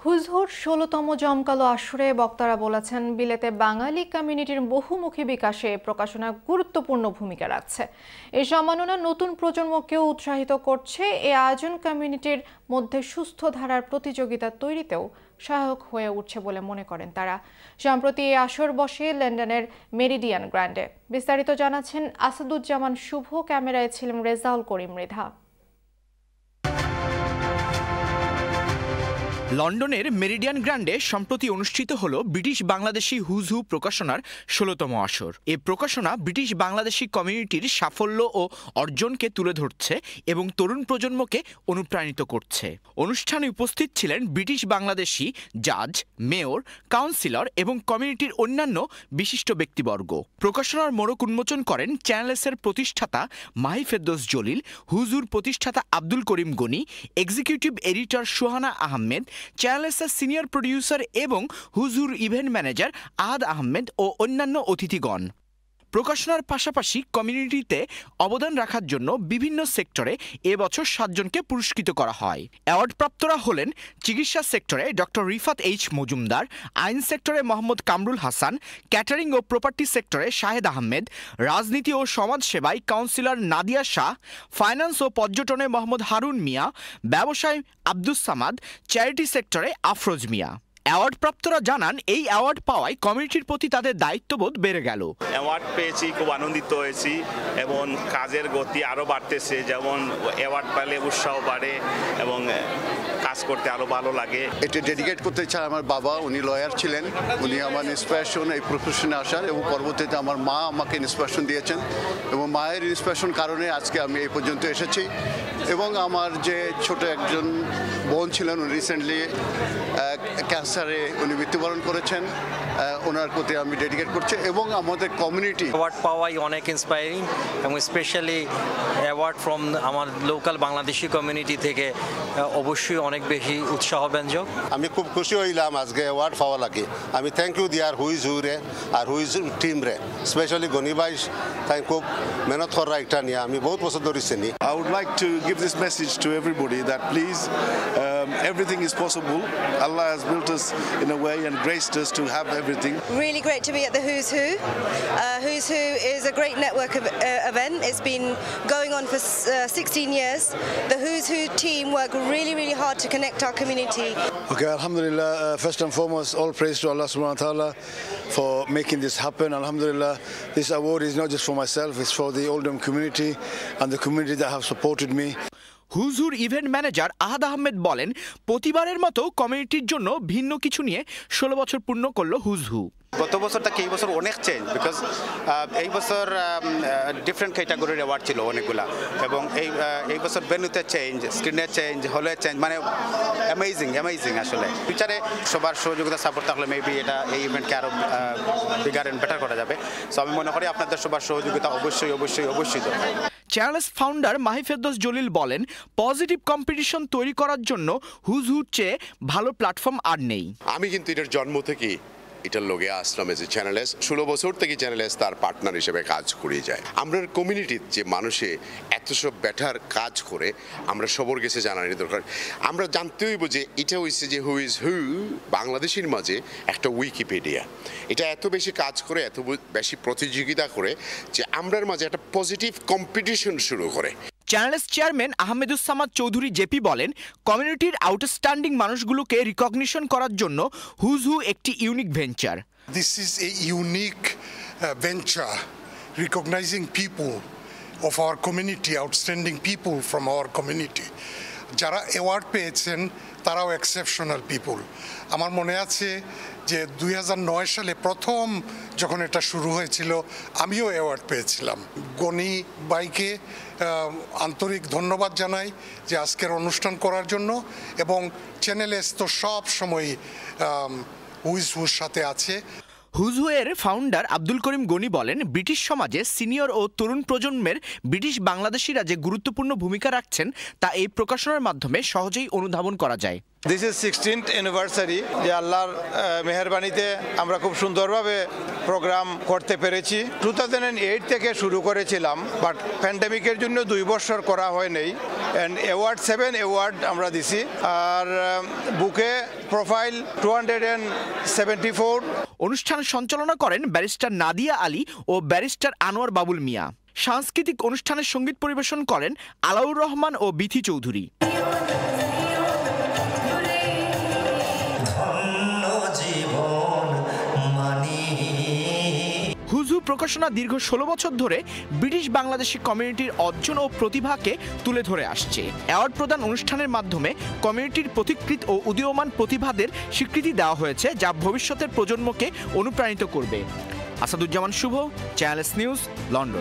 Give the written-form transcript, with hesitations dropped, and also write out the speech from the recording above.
হুজহুর ১৬তম জমকালো আসরে বক্তারা বলেছেন, বিলেতে বাঙালি কমিউনিটির বহুমুখী বিকাশে প্রকাশনা গুরুত্বপূর্ণ ভূমিকা রাখছে। এই সম্মাননা নতুন প্রজন্মকেও উৎসাহিত করছে। এই আয়োজন কমিউনিটির মধ্যে সুস্থ ধারার প্রতিযোগিতা তৈরিতেও সহায়ক হয়ে উঠছে বলে মনে করেন তারা। সম্প্রতি এই আসর বসে লন্ডনের মেরিডিয়ান গ্র্যান্ডে। বিস্তারিত জানাচ্ছেন আসাদুজ্জামান শুভ, ক্যামেরায় ছিলেন রেজাউল করিম মৃধা। লন্ডনের মেরিডিয়ান গ্র্যান্ডে সম্প্রতি অনুষ্ঠিত হল ব্রিটিশ বাংলাদেশি হুজহু প্রকাশনার ১৬তম আসর। এ প্রকাশনা ব্রিটিশ বাংলাদেশি কমিউনিটির সাফল্য ও অর্জনকে তুলে ধরছে এবং তরুণ প্রজন্মকে অনুপ্রাণিত করছে। অনুষ্ঠানে উপস্থিত ছিলেন ব্রিটিশ বাংলাদেশি জাজ, মেয়র, কাউন্সিলর এবং কমিউনিটির অন্যান্য বিশিষ্ট ব্যক্তিবর্গ। প্রকাশনার মোড়ক উন্মোচন করেন চ্যানেলসের প্রতিষ্ঠাতা মাহি ফেরদৌস জলিল, হুজহুর প্রতিষ্ঠাতা আব্দুল করিম গনি, এক্সিকিউটিভ এডিটর সুহানা আহমেদ, চ্যানেলসের সিনিয়র প্রডিউসার এবং হুজহুর ইভেন্ট ম্যানেজার আহাদ আহমেদ ও অন্যান্য অতিথিগণ। প্রকাশনার পাশাপাশি কমিউনিটিতে অবদান রাখার জন্য বিভিন্ন সেক্টরে এবছর ৭ জনকে পুরস্কৃত করা হয়। অ্যাওয়ার্ডপ্রাপ্তরা হলেন চিকিৎসা সেক্টরে ডক্টর রিফাত এইচ মজুমদার, আইন সেক্টরে মোহাম্মদ কামরুল হাসান, ক্যাটারিং ও প্রপার্টি সেক্টরে শাহেদ আহমেদ, রাজনীতি ও সমাজ সেবায় কাউন্সিলর নাদিয়া শাহ, ফাইন্যান্স ও পর্যটনে মোহাম্মদ হারুন মিয়া, ব্যবসায় আব্দুস সামাদ, চ্যারিটি সেক্টরে আফরোজ মিয়া। অ্যাওয়ার্ডপ্রাপ্তরা জানান, এই অ্যাওয়ার্ড পাওয়ায় কমিউনিটির প্রতি তাদের দায়িত্ববোধ বেড়ে গেল। অ্যাওয়ার্ড পেয়েছি, খুব আনন্দিত হয়েছি এবং কাজের গতি আরও বাড়তেছে। যেমন অ্যাওয়ার্ড পেলে উৎসাহ বাড়ে এবং কাজ করতে আরও ভালো লাগে। এটা ডেডিকেট করতে চাই আমার বাবা, উনি লয়ার ছিলেন, উনি আমার ইন্সপিরেশন এই প্রফেশনে আসার, এবং পরবর্তীতে আমার মা আমাকে ইন্সপিরেশন দিয়েছেন এবং মায়ের ইন্সপিরেশন কারণে আজকে আমি এই পর্যন্ত এসেছি। এবং আমার যে ছোট একজন বোন ছিলেন, উনি রিসেন্টলি ক্যান্সারে উনি মৃত্যুবরণ করেছেন, ওনার প্রতি আমি ডেডিকেট করছি। এবং আমাদের কমিউনিটি অ্যাওয়ার্ড পাওয়াই অনেক ইন্সপায়ারিং এবং স্পেশালি অ্যাওয়ার্ড ফ্রম আমার লোকাল বাংলাদেশি কমিউনিটি থেকে অবশ্যই অনেক বেশি উৎসাহব্যঞ্জক। আমি খুব খুশি হইলাম আজকে অ্যাওয়ার্ড পাওয়া লাগে। আমি থ্যাংক ইউ দিয়ার হুইজ হুরে আর হুইজ টিম রে, স্পেশালি গনি ভাই, তাই খুব মেহনত করা একটা নিয়ে আমি বহুত পছন্দ করেছি। I would like to give this message to everybody that please, everything is possible. Allah has built us in a way and graced us to have everything. Really great to be at the Who's Who. Who's Who is a great network event. It's been going on for 16 years. The Who's Who team work really hard to connect our community. Okay, alhamdulillah, first and foremost, all praise to Allah subhanahu wa ta'ala for making this happen. Alhamdulillah, this award is not just for myself, it's for the Oldham community and the community that have supported me. হুজহুর event manager Ahad Ahmed বলেন, প্রতিবারের মতো কমিউনিটির জন্য ভিন্ন কিছু নিয়ে ১৬ বছর পূর্ণ করল হুজহু। গত বছর থেকে এই বছর অনেক চেঞ্জ, বিকজ এই বছর ডিফারেন্ট ক্যাটাগরির অ্যাওয়ার্ড ছিল অনেকগুলা, এবং এই বছর ভেন্যুতে চেঞ্জ, স্ক্রিনে চেঞ্জ, হলে চেঞ্জ, মানে অ্যামেজিং আসলে। ফিউচারে সবার সহযোগিতা সাপোর্ট থাকলে মেবি এটা এই ইভেন্টকে আরও বিগার অ্যান্ড বেটার করা যাবে। সো আমি মনে করি আপনাদের সবার সহযোগিতা অবশ্যই দরকার। চ্যানেলস ফাউন্ডার মাহি ফেরদৌস জলিল বলেন, পজিটিভ কম্পিটিশন তৈরি করার জন্য হুজহুর চেয়ে ভালো প্ল্যাটফর্ম আর নেই। আমি কিন্তু এটার জন্ম থেকে এটার লগে আসলাম এজ এ চ্যানেলস। 16 বছর থেকে চ্যানেলস তার পার্টনার হিসেবে কাজ করে যায়। আমরা কমিউনিটির যে মানুষে এত সব বেটার কাজ করে, আমরা সবার কাছে জানানি দরকার। আমরা জানতে হইব যে এটা হয়েছে যে হু ইজ হু বাংলাদেশের মাঝে একটা উইকিপিডিয়া। এটা এত বেশি কাজ করে, এত বেশি প্রতিযোগিতা করে যে আমরার মাঝে একটা পজিটিভ কম্পিটিশন শুরু করে। Channels chairman Ahmedus Samad Chowdhury JP বলেন, কমিউনিটির আউটস্ট্যান্ডিং মানুষগুলোকে রিকগনিশন করার জন্য হুজহু একটি unique venture. This is a unique venture recognizing people of our community, outstanding people from our community. যারা অ্যাওয়ার্ড পেয়েছেন তারাও এক্সেপশনাল পিপল। আমার মনে আছে যে 2009 সালে প্রথম যখন এটা শুরু হয়েছিল, আমিও অ্যাওয়ার্ড পেয়েছিলাম। গনি বাইকে আন্তরিক ধন্যবাদ জানাই যে আজকের অনুষ্ঠান করার জন্য, এবং চ্যানেল এস তো সব সময় হুইজ হুর সাথে আছে। হুজহু এর ফাউন্ডার আব্দুল করিম গনি বলেন, ব্রিটিশ সমাজে সিনিয়র ও তরুণ প্রজন্মের ব্রিটিশ বাংলাদেশিরা যে গুরুত্বপূর্ণ ভূমিকা রাখছেন তা এই প্রকাশনার মাধ্যমে সহজেই অনুধাবন করা যায়। দিস ইজ 16th অ্যানিভার্সারি, যে আল্লাহর মেহেরবানিতে আমরা খুব সুন্দরভাবে প্রোগ্রাম করতে পেরেছি। 2008 থেকে শুরু করেছিলাম, বাট প্যান্ডেমিকের জন্য 2 বছর করা হয়নি। অ্যান্ড অ্যাওয়ার্ড 7 অ্যাওয়ার্ড আমরা দিছি, আর বুকে প্রোফাইল 274। অনুষ্ঠান সঞ্চালনা করেন ব্যারিস্টার নাদিয়া আলী ও ব্যারিস্টার আনোয়ার বাবুল মিয়া। সাংস্কৃতিক অনুষ্ঠানের সঙ্গীত পরিবেশন করেন আলাউর রহমান ও বিথি চৌধুরী। হুজ হু প্রকাশনা দীর্ঘ 16 বছর ধরে ব্রিটিশ বাংলাদেশি কমিউনিটির অর্জন ও প্রতিভাকে তুলে ধরে আসছে। অ্যাওয়ার্ড প্রদান অনুষ্ঠানের মাধ্যমে কমিউনিটির পথিকৃৎ ও উদীয়মান প্রতিভাদের স্বীকৃতি দেওয়া হয়েছে, যা ভবিষ্যতের প্রজন্মকে অনুপ্রাণিত করবে। আসাদুজ্জামান শুভ, চ্যানেল এস নিউজ, লন্ডন।